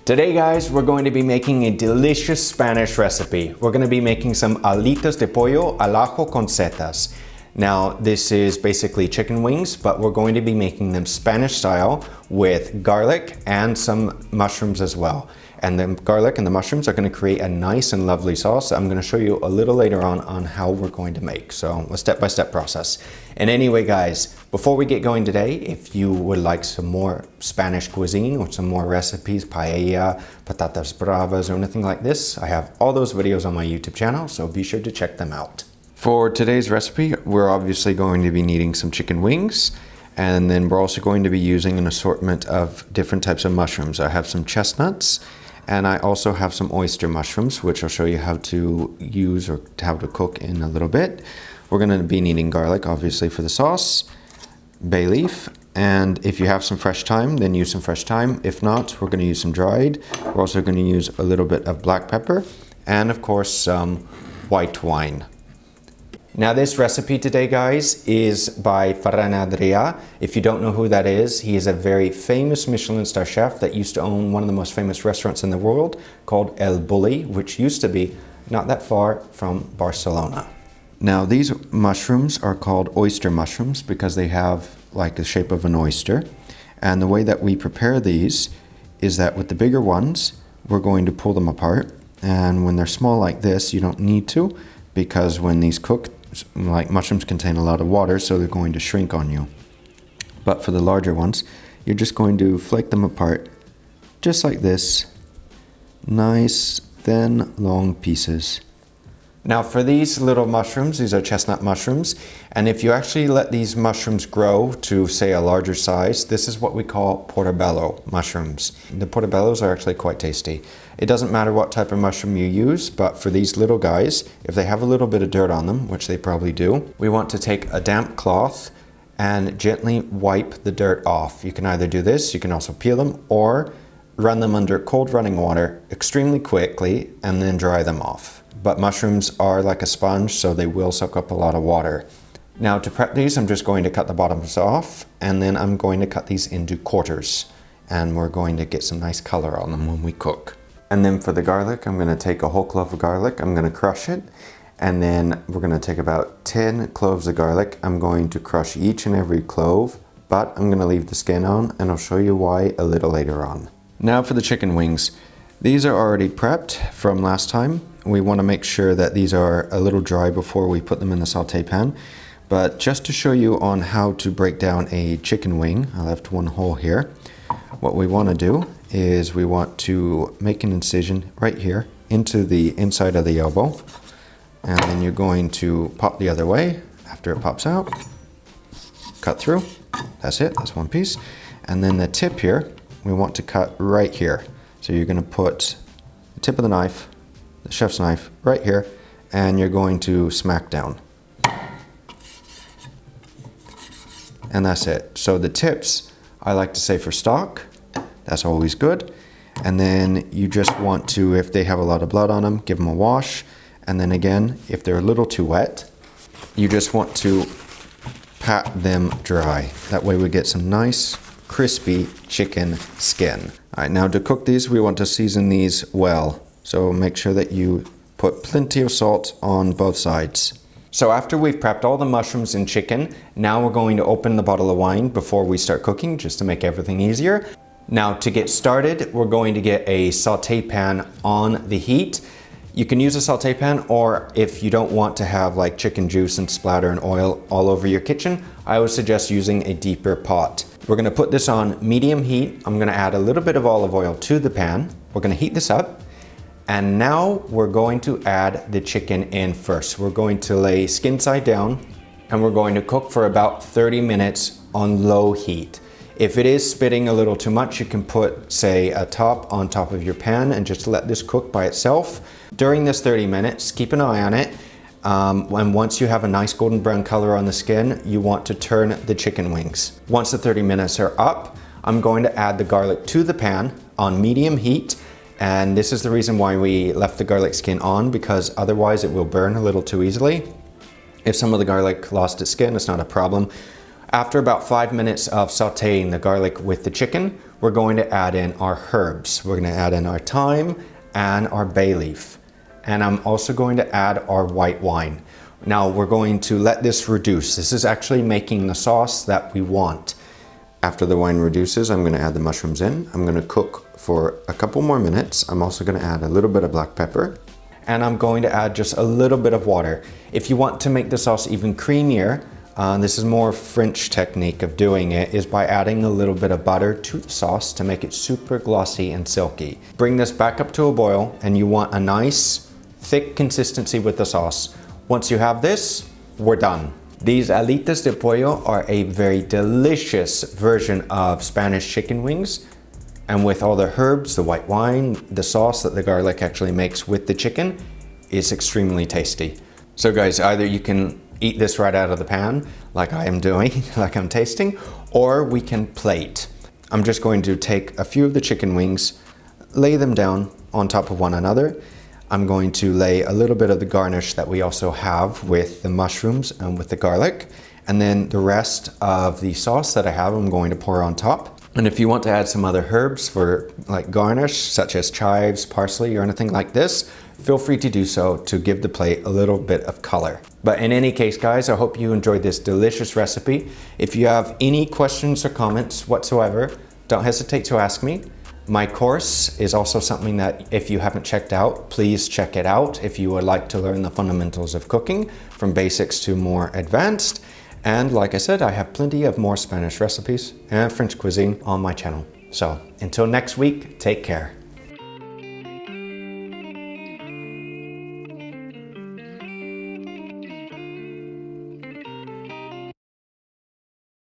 Today guys, we're going to be making a delicious Spanish recipe. We're going to be making some alitas de pollo al ajo con setas. Now this is basically chicken wings, but we're going to be making them Spanish style with garlic and some mushrooms as well. And the garlic and the mushrooms are going to create a nice and lovely sauce that I'm going to show you a little later on how we're going to make. So a step-by-step process. And anyway guys, before we get going today, if you would like some more Spanish cuisine or some more recipes, paella, patatas bravas or anything like this, I have all those videos on my YouTube channel, so be sure to check them out. For today's recipe, we're obviously going to be needing some chicken wings, and then we're also going to be using an assortment of different types of mushrooms. I have some chestnuts, and I also have some oyster mushrooms, which I'll show you how to use or how to cook in a little bit. We're going to be needing garlic, obviously, for the sauce, bay leaf, and if you have some fresh thyme, then use some fresh thyme. If not, we're going to use some dried. We're also going to use a little bit of black pepper, and of course, some white wine. Now this recipe today, guys, is by Ferran Adria. If you don't know who that is, he is a very famous Michelin star chef that used to own one of the most famous restaurants in the world called El Bulli, which used to be not that far from Barcelona. Now these mushrooms are called oyster mushrooms because they have like the shape of an oyster. And the way that we prepare these is that with the bigger ones, we're going to pull them apart. And when they're small like this, you don't need to, because when these cook, like mushrooms contain a lot of water, so they're going to shrink on you. But for the larger ones, you're just going to flake them apart just like this. Nice, thin, long pieces. Now for these little mushrooms, these are chestnut mushrooms, and if you actually let these mushrooms grow to say a larger size, this is what we call portobello mushrooms. The portobellos are actually quite tasty. It doesn't matter what type of mushroom you use, but for these little guys, if they have a little bit of dirt on them, which they probably do, we want to take a damp cloth and gently wipe the dirt off. You can either do this, you can also peel them, or run them under cold running water extremely quickly and then dry them off. But mushrooms are like a sponge, so they will soak up a lot of water. Now to prep these, I'm just going to cut the bottoms off, and then I'm going to cut these into quarters. And we're going to get some nice color on them when we cook. And then for the garlic, I'm going to take a whole clove of garlic, I'm going to crush it. And then we're going to take about 10 cloves of garlic. I'm going to crush each and every clove, but I'm going to leave the skin on, and I'll show you why a little later on. Now for the chicken wings. These are already prepped from last time. We want to make sure that these are a little dry before we put them in the saute pan. But just to show you on how to break down a chicken wing, I left one hole here. What we want to do is we want to make an incision right here into the inside of the elbow. And then you're going to pop the other way. After it pops out, cut through. That's it, that's one piece. And then the tip here, we want to cut right here. So you're going to put the tip of the knife, the chef's knife, right here, and you're going to smack down. And that's it. So the tips, I like to say for stock, that's always good. And then you just want to, if they have a lot of blood on them, give them a wash. And then again, if they're a little too wet, you just want to pat them dry. That way we get some nice, crispy chicken skin. All right, now to cook these, we want to season these well. So make sure that you put plenty of salt on both sides. So after we've prepped all the mushrooms and chicken, now we're going to open the bottle of wine before we start cooking, just to make everything easier. Now to get started, we're going to get a saute pan on the heat. You can use a saute pan, or if you don't want to have like chicken juice and splatter and oil all over your kitchen, I would suggest using a deeper pot. We're gonna put this on medium heat. I'm gonna add a little bit of olive oil to the pan. We're gonna heat this up. And now we're going to add the chicken in first. We're going to lay skin side down, and we're going to cook for about 30 minutes on low heat. If it is spitting a little too much, you can put, say, a top on top of your pan and just let this cook by itself. During this 30 minutes, keep an eye on it. And once you have a nice golden brown color on the skin, you want to turn the chicken wings. Once the 30 minutes are up, I'm going to add the garlic to the pan on medium heat. And this is the reason why we left the garlic skin on, because otherwise it will burn a little too easily. If some of the garlic lost its skin, it's not a problem. After about 5 minutes of sauteing the garlic with the chicken, we're going to add in our herbs. We're going to add in our thyme and our bay leaf. And I'm also going to add our white wine. Now we're going to let this reduce. This is actually making the sauce that we want. After the wine reduces, I'm going to add the mushrooms in. I'm going to cook for a couple more minutes. I'm also going to add a little bit of black pepper. And I'm going to add just a little bit of water. If you want to make the sauce even creamier, this is more French technique of doing it, is by adding a little bit of butter to the sauce to make it super glossy and silky. Bring this back up to a boil, and you want a nice thick consistency with the sauce. Once you have this, we're done. These alitas de pollo are a very delicious version of Spanish chicken wings. And with all the herbs, the white wine, the sauce that the garlic actually makes with the chicken, is extremely tasty. So guys, either you can eat this right out of the pan, like I am doing, like I'm tasting, or we can plate. I'm just going to take a few of the chicken wings, lay them down on top of one another. I'm going to lay a little bit of the garnish that we also have with the mushrooms and with the garlic. And then the rest of the sauce that I have, I'm going to pour on top. And if you want to add some other herbs for like garnish, such as chives, parsley, or anything like this, feel free to do so to give the plate a little bit of color. But in any case, guys, I hope you enjoyed this delicious recipe. If you have any questions or comments whatsoever, don't hesitate to ask me. My course is also something that if you haven't checked out, please check it out if you would like to learn the fundamentals of cooking from basics to more advanced. And like I said, I have plenty of more Spanish recipes and French cuisine on my channel. So until next week, take care.